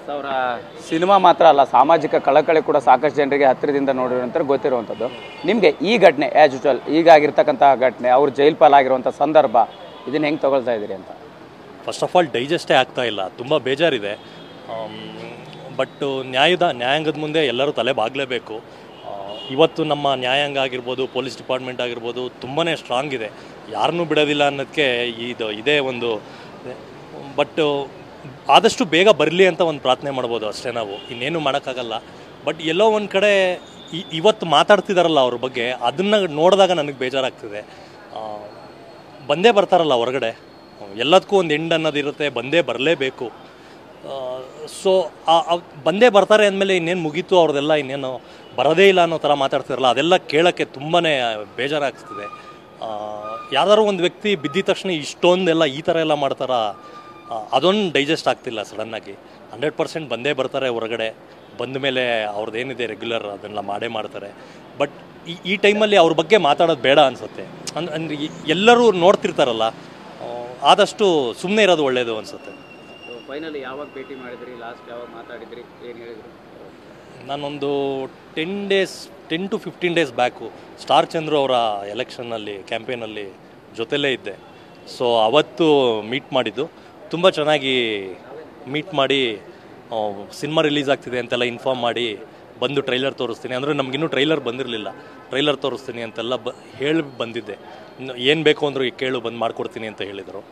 S, ಅವರ cinema ಮಾತ್ರ ಅಲ್ಲ, ಸಾಮಾಜಿಕ ಕಳಕಳಿ ಕೂಡ ಸಾಕಷ್ಟು ಜನರಿಗೆ ಹತ್ತಿರದಿಂದ ನೋಡಿರೋಂಥ ಗೊತ್ತಿರುವಂಥದ್ದು. ನಿಮಗೆ ಈ ಘಟನೆ ಆ್ಯಸ್ ಯೂಶುವಲ್ ಈಗ ಆಗಿರ್ತಕ್ಕಂಥ ಘಟನೆ, ಅವ್ರು ಜೈಲು ಪಾಲಾಗಿರುವಂಥ ಸಂದರ್ಭ, ಇದನ್ನು ಹೆಂಗೆ ತಗೊಳ್ತಾ ಇದ್ದೀರಿ ಅಂತ? ಫಸ್ಟ್ ಆಫ್ ಆಲ್ ಡೈಜೆಸ್ಟೇ ಆಗ್ತಾ ಇಲ್ಲ, ತುಂಬ ಬೇಜಾರಿದೆ. ಬಟ್ ನ್ಯಾಯಾಂಗದ ಮುಂದೆ ಎಲ್ಲರೂ ತಲೆ ಬಾಗಲೇಬೇಕು. ಇವತ್ತು ನಮ್ಮ ನ್ಯಾಯಾಂಗ ಆಗಿರ್ಬೋದು, ಪೊಲೀಸ್ ಡಿಪಾರ್ಟ್ಮೆಂಟ್ ಆಗಿರ್ಬೋದು ತುಂಬಾ ಸ್ಟ್ರಾಂಗ್ ಇದೆ, ಯಾರನ್ನೂ ಬಿಡೋದಿಲ್ಲ ಅನ್ನೋದಕ್ಕೆ ಇದೇ ಒಂದು. ಬಟ್ ಆದಷ್ಟು ಬೇಗ ಬರಲಿ ಅಂತ ಒಂದು ಪ್ರಾರ್ಥನೆ ಮಾಡ್ಬೋದು ಅಷ್ಟೇ, ನಾವು ಇನ್ನೇನು ಮಾಡೋಕ್ಕಾಗಲ್ಲ. ಬಟ್ ಎಲ್ಲೋ ಒಂದು ಕಡೆ ಇವತ್ತು ಮಾತಾಡ್ತಿದಾರಲ್ಲ ಅವ್ರ ಬಗ್ಗೆ, ಅದನ್ನು ನೋಡಿದಾಗ ನನಗೆ ಬೇಜಾರಾಗ್ತಿದೆ. ಬಂದೇ ಬರ್ತಾರಲ್ಲ ಹೊರಗಡೆ, ಎಲ್ಲದಕ್ಕೂ ಒಂದು ಎಂಡ್ ಅನ್ನೋದಿರುತ್ತೆ, ಬಂದೇ ಬರಲೇಬೇಕು. ಸೊ ಬಂದೇ ಬರ್ತಾರೆ ಅಂದಮೇಲೆ ಇನ್ನೇನು ಮುಗೀತು ಅವ್ರದ್ದೆಲ್ಲ, ಇನ್ನೇನು ಬರೋದೇ ಇಲ್ಲ ಅನ್ನೋ ಥರ ಮಾತಾಡ್ತಿರಲ್ಲ, ಅದೆಲ್ಲ ಕೇಳೋಕ್ಕೆ ತುಂಬಾ ಬೇಜಾರಾಗ್ತಿದೆ. ಯಾವ್ದಾದ್ರು ಒಂದು ವ್ಯಕ್ತಿ ಬಿದ್ದಿದ ತಕ್ಷಣ ಇಷ್ಟೊಂದೆಲ್ಲ ಈ ಥರ ಎಲ್ಲ ಮಾಡ್ತಾರ, ಅದೊಂದು ಡೈಜೆಸ್ಟ್ ಆಗ್ತಿಲ್ಲ ಸಡನ್ನಾಗಿ. 100% ಬಂದೇ ಬರ್ತಾರೆ ಹೊರಗಡೆ, ಬಂದ ಮೇಲೆ ಅವ್ರದ್ದೇನಿದೆ ರೆಗ್ಯುಲರ್ ಅದನ್ನೆಲ್ಲ ಮಾಡೇ ಮಾಡ್ತಾರೆ. ಬಟ್ ಈ ಟೈಮಲ್ಲಿ ಅವ್ರ ಬಗ್ಗೆ ಮಾತಾಡೋದು ಬೇಡ ಅನಿಸುತ್ತೆ. ಅಂದರೆ ಎಲ್ಲರೂ ನೋಡ್ತಿರ್ತಾರಲ್ಲ, ಆದಷ್ಟು ಸುಮ್ಮನೆ ಇರೋದು ಒಳ್ಳೆಯದು ಅನಿಸುತ್ತೆ. ಫೈನಲಿ ಯಾವಾಗ ಭೇಟಿ ಮಾಡಿದ್ರಿ, ಲಾಸ್ಟ್ ಯಾವಾಗ ಮಾತಾಡಿದ್ರಿ, ಏನು ಹೇಳಿದ್ರು? ನಾನೊಂದು 10 to 15 days back star Chandru ಅವರ ಎಲೆಕ್ಷನ್ನಲ್ಲಿ ಕ್ಯಾಂಪೇನಲ್ಲಿ ಜೊತೆಲೇ ಇದ್ದೆ. ಸೊ ಅವತ್ತು ಮೀಟ್ ಮಾಡಿದ್ದು, ತುಂಬ ಚೆನ್ನಾಗಿ ಮೀಟ್ ಮಾಡಿ ಸಿನಿಮಾ ರಿಲೀಸ್ ಆಗ್ತಿದೆ ಅಂತೆಲ್ಲ ಇನ್ಫಾರ್ಮ್ ಮಾಡಿ, ಬಂದು ಟ್ರೈಲರ್ ತೋರಿಸ್ತೀನಿ ಅಂದರೆ, ನಮಗಿನ್ನೂ ಟ್ರೈಲರ್ ಬಂದಿರಲಿಲ್ಲ, ಟ್ರೈಲರ್ ತೋರಿಸ್ತೀನಿ ಅಂತೆಲ್ಲ ಹೇಳಿ ಬಂದಿದ್ದೆ. ಏನು ಬೇಕು ಅಂದರೂ ಕೇಳು, ಬಂದು ಮಾಡಿಕೊಡ್ತೀನಿ ಅಂತ ಹೇಳಿದರು.